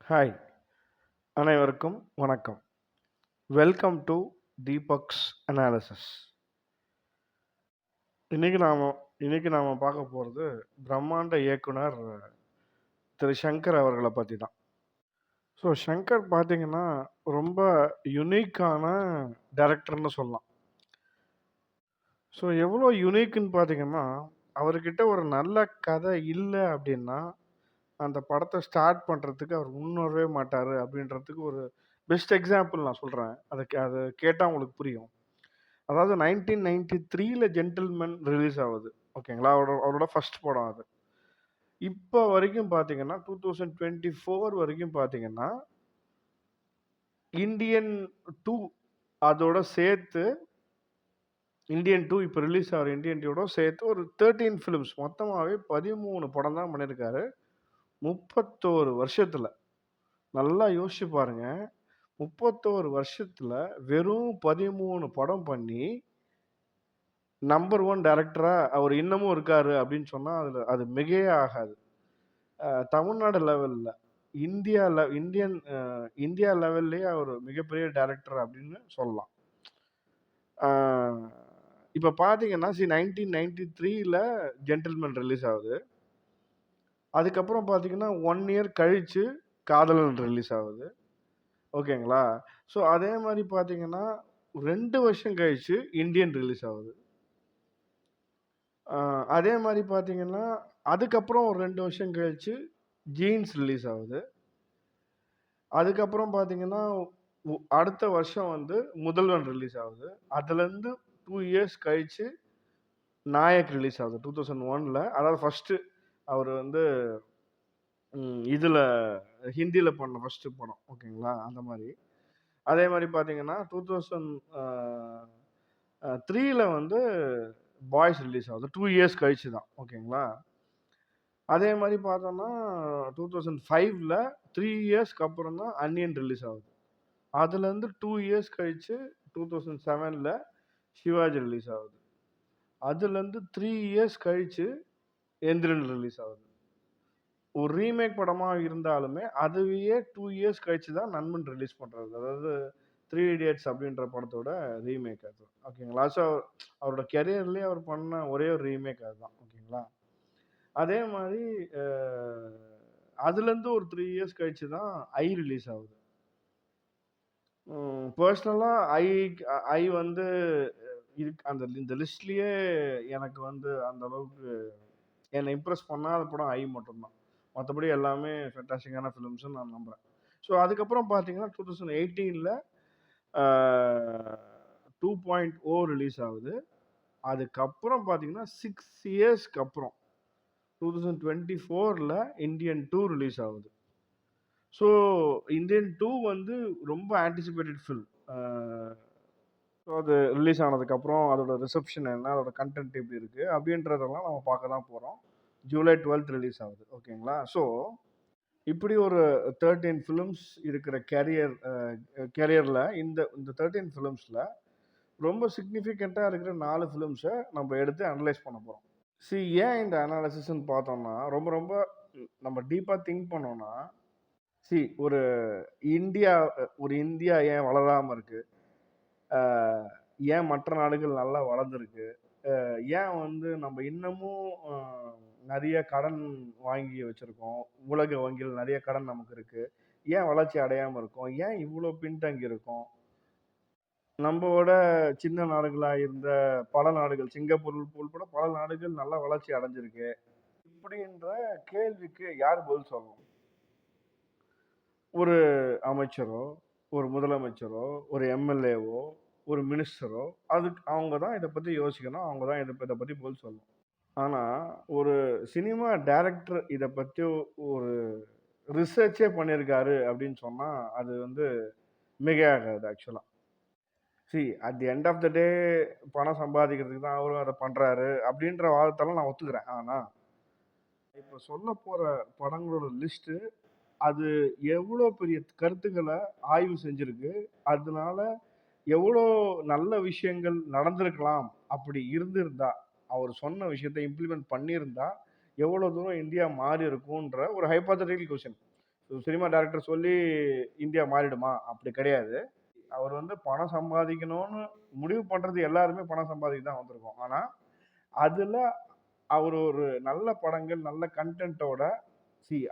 Hi, அனைவருக்கும் வணக்கம். Welcome to Deepak's analysis. இன்னைக்கு நாம இன்னைக்கு நாம பார்க்க போறது பிரம்மாண்ட இயக்குனர் திரு சங்கர் அவர்கள பத்தி தான். ஸோ சங்கர் பார்த்தீங்கன்னா, ரொம்ப யுனிக்கான டைரக்டர்ன்னு சொல்லலாம். ஸோ எவ்வளோ யுனிக்ன்னு பார்த்தீங்கன்னா, அவர்கிட்ட ஒரு நல்ல கதை இல்ல அப்படின்னா, அந்த படத்த ஸ்டார்ட் பண்றதுக்கு அவர் முன்வரவே மாட்டாரு அப்படின்றதுக்கு ஒரு பெஸ்ட் எக்ஸாம்பிள் நான் சொல்றேன். அத கேட்டா உங்களுக்கு புரியும். அதாவது 1993ல ஜென்டில்மேன் ரிலீஸ் ஆகுது. ஓகேங்களா? அவரோட ஃபர்ஸ்ட் படம் அது. இப்ப வரைக்கும் பார்த்தீங்கன்னா, 2024 வரைக்கும் பார்த்தீங்கன்னா, இந்தியன் 2 அதோட சேர்த்து இந்தியன் 2 இப்ப ரிலீஸ் ஆகுற இந்தியன் 2வோட சேர்த்து ஒரு 13 ஃபிலிம்ஸ் மொத்தமாவே 13 படம் தான் பண்ணியிருக்காரு. 31 வருஷத்துல. நல்லா யோசிச்சு பாருங்க. 31 வருஷத்துல வெறும் 13 படம் பண்ணி நம்பர் 1 டைரக்டரா அவர் இன்னமும் இருக்காரு அப்படின்னு சொன்னா, அது மிகையே ஆகாது. தமிழ்நாடு லெவல்ல, இந்தியா லெவல்லயே அவர் மிகப்பெரிய டைரக்டர் அப்படின்னு சொல்லலாம். அ இப்ப பார்த்தீங்கன்னா, 1993ல ஜென்டில்மேன் ரிலீஸ் ஆகுது. அதுக்கப்புறம் பார்த்தீங்கன்னா, 1 இயர் கழிச்சு காதலன் ரிலீஸ் ஆகுது. ஓகேங்களா? ஸோ அதே மாரி பார்த்தீங்கன்னா, 2 வருஷம் கழிச்சு இந்தியன் ரிலீஸ் ஆகுது. அ அதே மாரி பார்த்தீங்கன்னா, அதுக்கப்புறம் ஒரு 2 வருஷம் கழிச்சு ஜீன்ஸ் ரிலீஸ் ஆகுது. அதுக்கப்புறம் பார்த்தீங்கன்னா, அடுத்த வருஷம் வந்து முதல்வன் ரிலீஸ் ஆகுது. அதுலேருந்து 2 இயர்ஸ் கழிச்சு நாயக் ரிலீஸ் ஆகுது. 2001ல. அதாவது ஃபர்ஸ்ட்டு அவரு வந்து இதுல ஹிந்தில பண்ண ஃபர்ஸ்ட்டு படம். ஓகேங்களா? அந்த மாரி. அதே மாரி பார்த்தீங்கன்னா, 2000 அ 3ல வந்து பாய்ஸ் ரிலீஸ் ஆகுது. 2 இயர்ஸ் கழிச்சு தான். ஓகேங்களா? அதே மாரி பார்த்தோம்னா, 2005ல 3 இயர்ஸ்க்கு அப்புறம் தான் அந்நியன் ரிலீஸ் ஆகுது. அதுலேருந்து 2 இயர்ஸ் கழிச்சு 2007ல சிவாஜி ரிலீஸ் ஆகுது. அதுலேருந்து 3 இயர்ஸ் கழிச்சு எந்திரன் ரிலீஸ் ஆகுது. ஒரு ரீமேக் படமா இருந்தாலுமே, அதுவே 2 இயர்ஸ் கழிச்சு தான் நண்பன் ரிலீஸ் பண்றாரு. அதாவது 3 இடியட்ஸ் அப்படின்ற படத்தோட ரீமேக் அது. ஓகேங்களா? ஸோ அவரோட கெரியர்லயே அவர் பண்ண ஒரே ஒரு ரீமேக் அதுதான். ஓகேங்களா? அதே மாரி அ அதுலேருந்து ஒரு 3 இயர்ஸ் கழிச்சு தான் ஐ ரிலீஸ் ஆகுது. பெர்சனலா ஐ வந்து இந்த லிஸ்ட்லயே எனக்கு வந்து அந்த அளவுக்கு என்ன இம்ப்ரெஸ் பண்ணாத படம் ஐ மட்டும் தான். மத்தபடி எல்லாமே ஃபேன்டாஸ்டிக்கான ஃபிலிம்ஸ்ன்னு நான் நம்புறேன். ஸோ அதுக்கப்புறம் பார்த்தீங்கன்னா, 2018ல ஆ 2.0 ரிலீஸ் ஆகுது. அதுக்கப்புறம் பார்த்தீங்கன்னா, 6 இயர்ஸ்க்கு அப்புறம் 2024ல இந்தியன் 2 ரிலீஸ் ஆகுது. ஸோ இந்தியன் 2 வந்து ரொம்ப ஆன்டிசிபேட்டட் ஃபில்ம். ஆ ஸோ அது ரிலீஸ் ஆனதுக்கப்புறம் அதோட ரிசப்ஷன் என்ன? அதோட கன்டென்ட் எப்படி இருக்கு? அப்படின்றதெல்லாம் நம்ம பார்க்க தான் போறோம். ஜூலை 12த் ரிலீஸ் ஆகுது. ஓகேங்களா? ஸோ இப்படி ஒரு 13 ஃபிலிம்ஸ் இருக்கிற கேரியர்ல இந்த இந்த 13 ஃபிலிம்ஸ்ல ரொம்ப சிக்னிஃபிகன்ட்டா இருக்கிற 4 ஃபிலிம்ஸ நம்ம எடுத்து அனலைஸ் பண்ண போறோம். ஏன் இந்த அனாலிசிஸ்ன்னு பார்த்தோம்னா, ரொம்ப ரொம்ப நம்ம டீப்பா திங்க் பண்ணோம்னா, ஒரு இந்தியா இந்தியா ஏன் வளராம இருக்கு? அ ஏன் மற்ற நாடுகள் நல்லா வளர்ந்திருக்கு? ஏன் வந்து நம்ம இன்னமும் நெறைய கடன் வாங்கி வச்சிருக்கோம். உலக வங்கியில நெறைய கடன் நமக்கு இருக்கு. ஏன் வளர்ச்சி அடையாம இருக்கோம்? ஏன் இவ்ளோ பின்தங்கி இருக்கோம்? நம்பளோட சின்ன நாடுகளா இருந்த பல நாடுகள், சிங்கப்பூர் உள்பட பல நாடுகள் நல்லா வளர்ச்சி அடைஞ்சிருக்கு. இப்படின்ற கேள்விக்கு யார் பதில் சொல்லணும்? ஒரு அமைச்சரோ, ஒரு முதலமைச்சரோ, ஒரு எம்.எல்.ஏவோ, ஒரு மினிஸ்டரோ அவங்க தான் இத பத்தி யோசிக்கணும். அவங்க தான் இத பத்தி பதில் சொல்லணும். ஆனா, ஒரு சினிமா டைரக்டர் இத பத்தி ஒரு ரிசர்ச்சே பண்ணியிருக்காரு அப்படின்னு சொன்னா, அது வந்து மிகையாகாது ஆக்சுவலா. At the end of the day பணம் சம்பாதிக்கிறதுக்கு தான் அவரும் அத பண்றாரு அப்படின்ற வாதத்தெல்லாம் நான் ஒத்துக்கிறேன். ஆனா, இப்ப சொல்லப்போற படங்களோட லிஸ்ட்டு, அது எவ்வளோ பெரிய கருத்துக்கள ஆய்வு செஞ்சிருக்கு. அதனால எவ்வளோ நல்ல விஷயங்கள் நடந்திருக்கலாம். அப்படி இருந்திருந்தா, அவர் சொன்ன விஷயத்த இம்ப்ளிமெண்ட் பண்ணியிருந்தா, எவ்வளோ தூரம் இந்தியா மாறி இருக்குன்ற ஒரு ஹைப்போதெட்டிக்கல் கொஸ்டின். சினிமா டைரக்டர் சொல்லி இந்தியா மாறிடுமா? அப்படி கிடையாது. அவர் வந்து பணம் சம்பாதிக்கணும்னு முடிவு பண்றது எல்லாருமே பணம் சம்பாதிக்க தான் வந்திருக்கோம். ஆனா, அதுல அவர் ஒரு நல்ல படங்கள், நல்ல கன்டென்ட்டோட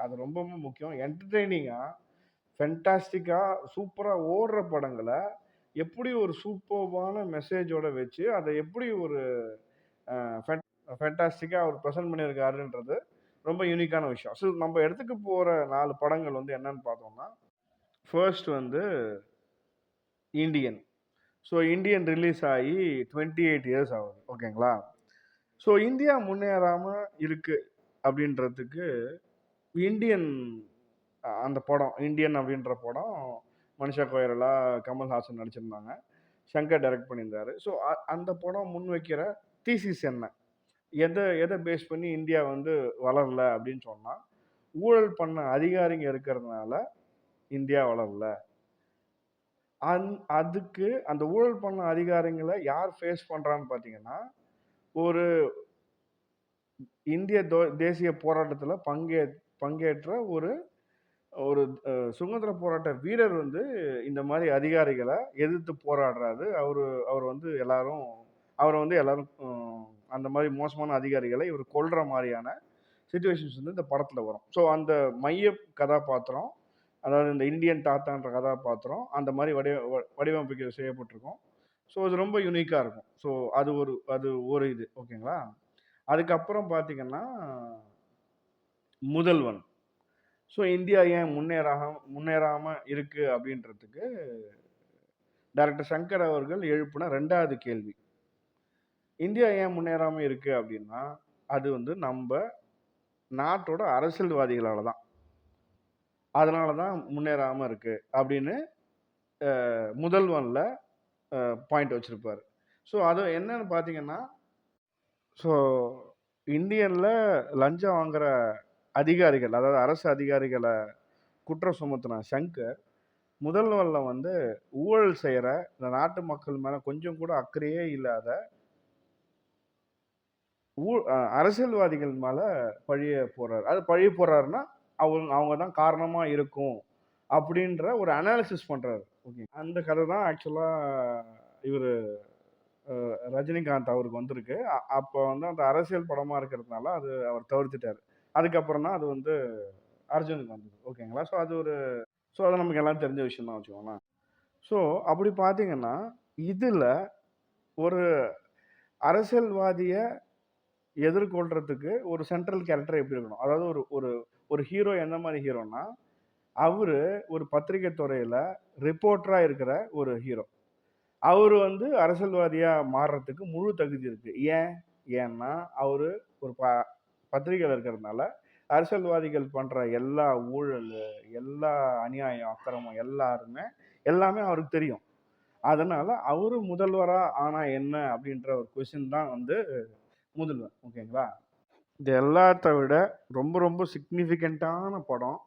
அது ரொம்ப ரொம்ப முக்கியம். என்டர்டெய்னிங்கா, ஃபென்டாஸ்டிக்கா, சூப்பரா ஓடுற படங்கள எப்படி ஒரு சூப்பர்பான மெசேஜோட வச்சு, அத எப்படி ஒரு அ ஃபென் ஃபென்டாஸ்டிக்கா அவர் பிரசன்ட் பண்ணியிருக்காருன்றது ரொம்ப யூனிக்கான விஷயம். நம்ம எடுத்துக்க போற 4 படங்கள் வந்து என்னன்னு பார்த்தோம்னா, ஃபர்ஸ்ட் வந்து இண்டியன். இண்டியன் ரிலீஸ் ஆயி 28 இயர்ஸ் ஆகுது. ஓகேங்களா? இந்தியா முன்னேறாம இருக்கு அப்படின்றதுக்கு இண்டியன் அந்த படம் இண்டியன் அப்படின்ற படம் மனிஷா கொய்ராலா, கமல்ஹாசன் நடிச்சிருந்தாங்க. சங்கர் டைரக்ட் பண்ணியிருந்தாரு. அந்த படம் முன்வைக்கிற தீசிஸ் என்ன? எத எத பேஸ் பண்ணி இந்தியா வந்து வளரல அப்படின்னு சொன்னா, ஊழல் பண்ண அதிகாரிங்க இருக்கிறதுனால இந்தியா வளரல. அந் அதுக்கு அந்த ஊழல் பண்ண அதிகாரிங்கள யார் ஃபேஸ் பண்றான்னு பார்த்தீங்கன்னா, ஒரு இந்திய தேசிய போராட்டத்துல பங்கேற்ற ஒரு ஒரு சுதந்திர போராட்ட வீரர் வந்து இந்த மாரி அதிகாரிகள எதிர்த்து போராடுறாரு. அவர் வந்து அவர வந்து எல்லாரும் அந்த மாரி மோசமான அதிகாரிகள இவர் கொல்ற மாரியான சிச்சுவேஷன்ஸ் வந்து இந்த படத்துல வரும். அந்த மைய கதாபாத்திரம், அதாவது இந்த இந்தியன் தாத்தான்ற கதாபாத்திரம் அந்த மாரி வடிவமைப்பு செய்யப்பட்டிருக்கும். அது ரொம்ப யூனிக்கா இருக்கும். அது ஒரு இது. ஓகேங்களா? அதுக்கப்புறம் பார்த்தீங்கன்னா, முதல்வன். இந்தியா ஏன் முன்னேறாம இருக்கு அப்படின்றதுக்கு டைரக்டர் சங்கர் அவர்கள் எழுப்புன 2வது கேள்வி. இந்தியா ஏன் முன்னேறாம இருக்கு அப்படின்னா, அது வந்து நம்ப நாட்டோட அரசியல்வாதிகளால தான். அதனால தான் முன்னேறாம இருக்கு அப்படின்னு முதல்வன்ல பாயிண்ட் வச்சிருப்பாரு. அது என்னன்னு பார்த்தீங்கன்னா, ஸோ இந்தியன்ல லஞ்சம் வாங்குற அதிகாரிகள், அதாவது அரசு அதிகாரிகள குற்றம் சுமத்துன சங்கர், முதல்வன்ல வந்து ஊழல் செய்யற இந்த நாட்டு மக்கள் மேல கொஞ்சம் கூட அக்கறையே இல்லாத அரசியல்வாதிகள் மேல பழிய போடுறாரு. அது பழிய போடுறாருன்னா, அவங்க தான் காரணமா இருக்கும் அப்படின்ற ஒரு அனாலிசிஸ் பண்றாரு. ஓகே. அந்த கதை தான் ஆக்சுவலா இவரு ரஜினிகாந்த் அவருக்கு வந்திருக்கு. அப்ப வந்து அந்த அரசியல் படமா இருக்கிறதுனால அது அவர் தவிர்த்துட்டாரு. அதுக்கப்புறம் தான் அது வந்து அர்ஜுனுக்கு வந்தது. ஓகேங்களா? அது நமக்கு எல்லாம் தெரிஞ்ச விஷயம் தான் வச்சுக்கோங்களேன். ஸோ அப்படி பார்த்தீங்கன்னா, இதுல ஒரு அரசியல்வாதிய எதிர்கொள்றதுக்கு ஒரு சென்ட்ரல் கேரக்டர் எப்படி இருக்கணும்? அதாவது ஒரு ஒரு ஒரு ஹீரோ எந்த மாரி ஹீரோன்னா, அவரு ஒரு பத்திரிக்கை துறையில ரிப்போர்ட்டரா இருக்கிற ஒரு ஹீரோ. அவரு வந்து அரசியல்வாதியா மாறுறதுக்கு முழு தகுதி இருக்கு. ஏன்னா, அவரு ஒரு பத்திரிக்கையில இருக்கிறதுனால, அரசியல்வாதிகள் பண்ற எல்லா ஊழலு, எல்லா அநியாயம், அக்கிரமம் எல்லாமே அவருக்கு தெரியும். அதனால அவரு முதல்வரா ஆனா என்ன? அப்படின்ற ஒரு கொஸ்டின் தான் வந்து முதல்வன். ஓகேங்களா? இது எல்லாத்த விட ரொம்ப ரொம்ப சிக்னிஃபிகன்ட்டான படம்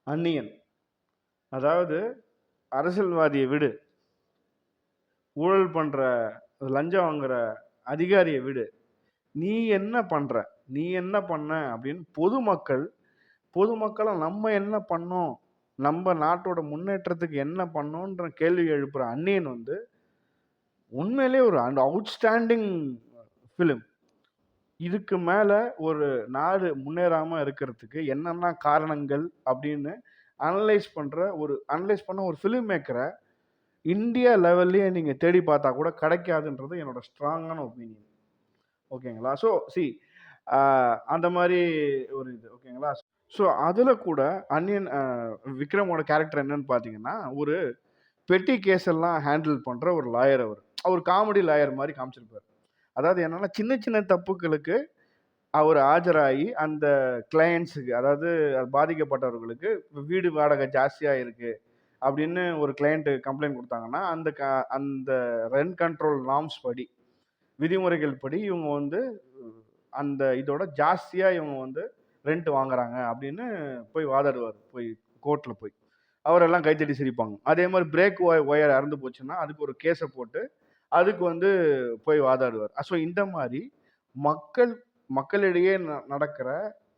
அந்நியன். அதாவது அரசியல்வாதிய விடு. ஊழல் பண்ற, லஞ்சம் வாங்குற அதிகாரிய விடு. நீ என்ன பண்ற? நீ என்ன பண்ண? அப்படின்னு பொதுமக்கள நம்ம என்ன பண்ணோம்? நம்ம நாட்டோட முன்னேற்றத்துக்கு என்ன பண்ணோன்ற கேள்வி எழுப்புற அந்நியன் வந்து உண்மையிலேயே ஒரு அவுட்ஸ்டாண்டிங் ஃபிலிம். இதுக்கு மேல ஒரு நாடு முன்னேறாம இருக்கிறதுக்கு என்னென்ன காரணங்கள் அப்படின்னு அனலைஸ் பண்ண ஒரு ஃபிலிம் மேக்கர இந்தியா லெவல்லயே நீங்க தேடி பார்த்தா கூட கிடைக்காதுன்றது என்னோட ஸ்ட்ராங்கான ஒப்பீனியன். ஓகேங்களா? அந்த மாரி ஒரு இது. ஓகேங்களா? அதுல கூட அந்நியன் விக்ரமோட கேரக்டர் என்னன்னு பார்த்தீங்கன்னா, ஒரு பெட்டி கேஸ் எல்லாம் ஹேண்டில் பண்ற ஒரு லாயர் அவரு. அவர் காமெடி லாயர் மாரி காமிச்சிருப்பாரு. அதாவது என்னன்னா, சின்ன சின்ன தப்புக்களுக்கு அவர் ஆஜராகி அந்த கிளையண்ட்ஸுக்கு, அதாவது பாதிக்கப்பட்டவர்களுக்கு வீடு வாடகை ஜாஸ்தியா இருக்கு அப்படின்னு ஒரு கிளையண்ட் கம்ப்ளைண்ட் குடுத்தாங்கன்னா, அந்த ரென்ட் கண்ட்ரோல் நார்ம்ஸ் படி, விதிமுறைகள் படி இவங்க வந்து அந்த இதோட ஜாஸ்தியா இவங்க வந்து ரென்ட் வாங்குறாங்க அப்படின்னு போய் வாதாடுவாரு. கோர்ட்ல போய். அவரெல்லாம் கைத்தட்டி சிரிப்பாங்க. அதே மாரி பிரேக் ஒயர் அறுந்து போச்சுன்னா, அதுக்கு ஒரு கேஸ போட்டு, அதுக்கு வந்து போய் வாதாடுவார். இந்த மாரி மக்கள் மக்களிடையே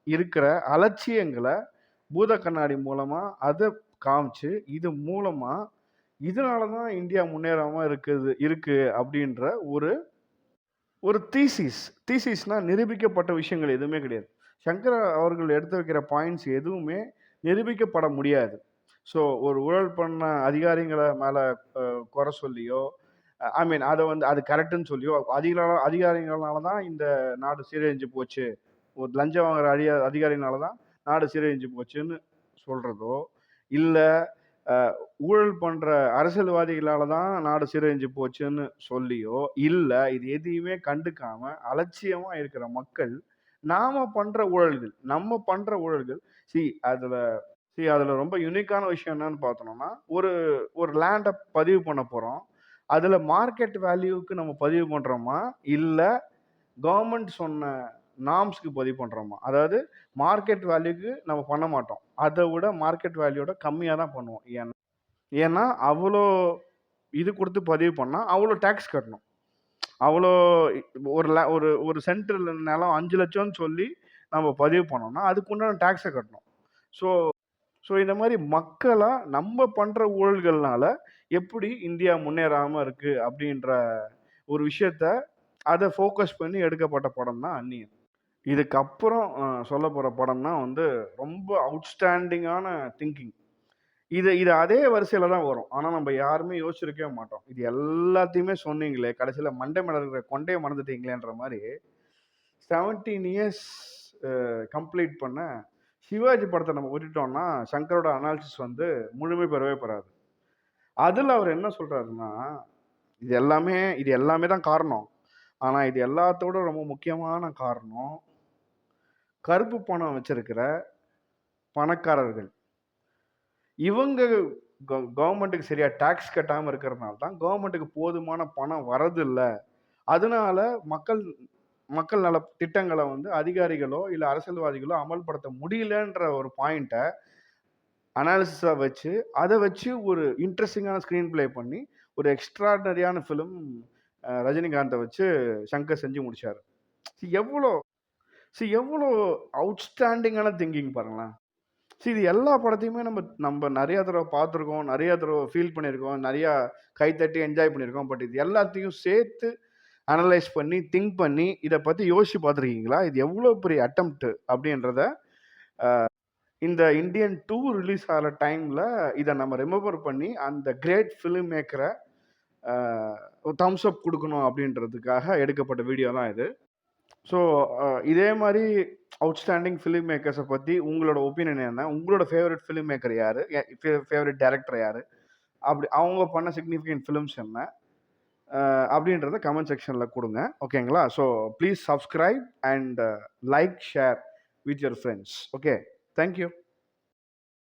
இருக்கிற அலட்சியங்கள பூத கண்ணாடி மூலமா அத காமிச்சு, இது மூலமா இதனால தான் இந்தியா முன்னேறாம இருக்கு அப்படின்ற ஒரு ஒரு தீசிஸ்னா நிரூபிக்கப்பட்ட விஷயங்கள் எதுவுமே கிடையாது. சங்கர அவர்கள் எடுத்து வைக்கிற பாயிண்ட்ஸ் எதுவுமே நிரூபிக்கப்பட முடியாது. ஸோ ஒரு ஊழல் பண்ண அதிகாரிகள மேல குறை சொல்லியோ, ஐ மீன் அத வந்து அது கரெக்ட்ன்னு சொல்லியோ, அதிகாரிகள்னால தான் இந்த நாடு சீரழிஞ்சு போச்சு. ஒரு லஞ்சம் வாங்குற அதிகாரினால தான் நாடு சீரழிஞ்சு போச்சுன்னு சொல்றதோ, இல்ல அ ஊழல் பண்ற அரசியல்வாதிகளால தான் நாடு சீரழிஞ்சு போச்சுன்னு சொல்லியோ, இல்ல இது எதையுமே கண்டுக்காம அலட்சியமா இருக்கிற மக்கள், நம்ம பண்ற ஊழல்கள் சி அதுல அதுல ரொம்ப யூனிக்கான விஷயம் என்னன்னு பார்த்தோம்னா, ஒரு ஒரு லேண்ட பதிவு பண்ண போறோம். அதுல மார்க்கெட் வேல்யூக்கு நம்ம பதிவு பண்றோமா? இல்ல கவர்ன்மெண்ட் சொன்ன நார்ம்ஸ்க்கு பதிவு பண்றோமா? அதாவது மார்க்கெட் வேல்யூக்கு நம்ம பண்ண மாட்டோம். அத விட மார்க்கெட் வேல்யூவோட கம்மியா தான் பண்ணுவோம். ஏன்னா, அவ்ளோ இது குடுத்து பதிவு பண்ணா, அவ்ளோ டாக்ஸ் கட்டணும். அவ்ளோ ஒரு ஒரு சென்ட் நிலம் 5,00,000ன்னு சொல்லி நம்ம பதிவு பண்ணோம்னா, அதுக்கு உண்டான டாக்ஸ கட்டணும். ஸோ ஸோ இந்த மாரி மக்களா நம்ம பண்ற ஊழல்கள்னால எப்படி இந்தியா முன்னேறாம இருக்கு அப்படின்ற ஒரு விஷயத்த அத ஃபோக்கஸ் பண்ணி எடுக்கப்பட்ட படம் தான் அந்நியன். இதுக்கப்புறம் சொல்லப்போற படம் தான் வந்து ரொம்ப அவுட்ஸ்டாண்டிங்கான திங்கிங். இது அதே வரிசையில தான் வரும். ஆனா நம்ம யாருமே யோசிச்சிருக்கவே மாட்டோம். இது எல்லாத்தையுமே சொன்னீங்களே, கடைசியில மண்டை மேல இருக்கிற கொண்டைய மறந்துட்டீங்களேன்ற மாரி 17 இயர்ஸ் கம்ப்ளீட் பண்ண சிவாஜி படத்த நம்ம விட்டுட்டோம்னா, சங்கரோட அனாலிசிஸ் வந்து முழுமை பெறவே பெறாது. அதுல அவர் என்ன சொல்றாருன்னா, இது எல்லாமே தான் காரணம். ஆனா இது எல்லாத்தோட ரொம்ப முக்கியமான காரணம், கருப்பு பணம் வச்சிருக்கிற பணக்காரர்கள். இவங்க கவர்மெண்ட்டுக்கு சரியா டாக்ஸ் கட்டாம இருக்கிறதுனால தான் கவர்மெண்ட்டுக்கு போதுமான பணம் வரதில்ல. அதனால மக்கள் மக்கள் நல திட்டங்கள வந்து அதிகாரிகளோ, இல்ல அரசியல்வாதிகளோ அமல்படுத்த முடியலன்ற ஒரு பாயிண்ட்ட அனாலிசிஸா வச்சு, அத வச்சு ஒரு இன்ட்ரஸ்டிங்கான ஸ்க்ரீன் பிளே பண்ணி, ஒரு எக்ஸ்ட்ரார்டினரியான ஃபிலிம் ரஜினிகாந்த வச்சு சங்கர் செஞ்சு முடிச்சாரு. எவ்வளோ எவ்வளோ அவுட்ஸ்டாண்டிங்கான திங்கிங் பாருங்களேன். இது எல்லா படத்தையுமே நம்ம நெறைய தடவ பார்த்துருக்கோம். நெறைய தடவ ஃபீல் பண்ணியிருக்கோம். நெறையா கைத்தட்டி என்ஜாய் பண்ணியிருக்கோம். பட் இது எல்லாத்தையும் சேர்த்து அனலைஸ் பண்ணி, திங்க் பண்ணி, இத பத்தி யோசிச்சு பார்த்துருக்கீங்களா? இது எவ்வளோ பெரிய அட்டெம்ப்ட் அப்படின்றத இந்த இந்தியன் 2 ரிலீஸ் ஆகுற டைம்ல இத நம்ம ரிமெம்பர் பண்ணி, அந்த கிரேட் ஃபில்ம் மேக்கர ஒரு தம்ஸ் அப் குடுக்கணும் அப்படின்றதுக்காக எடுக்கப்பட்ட வீடியோ தான் இது. ஸோ இதே மாரி அவுட்ஸ்டாண்டிங் ஃபில்ம் மேக்கர்ஸ பத்தி உங்களோட ஒப்பீனியன் என்ன? உங்களோட ஃபேவரைட் ஃபில்ம் மேக்கர் யாரு? ஃபேவரைட் டைரக்டர் யாரு? அப்படி அவங்க பண்ண சிக்னிஃபிகன்ட் ஃபிலிம்ஸ் என்ன? அப்படின்றத கமெண்ட் செக்ஷன்ல குடுங்க. ஓகேங்களா? So please subscribe and like, share with your friends. Okay. Thank you.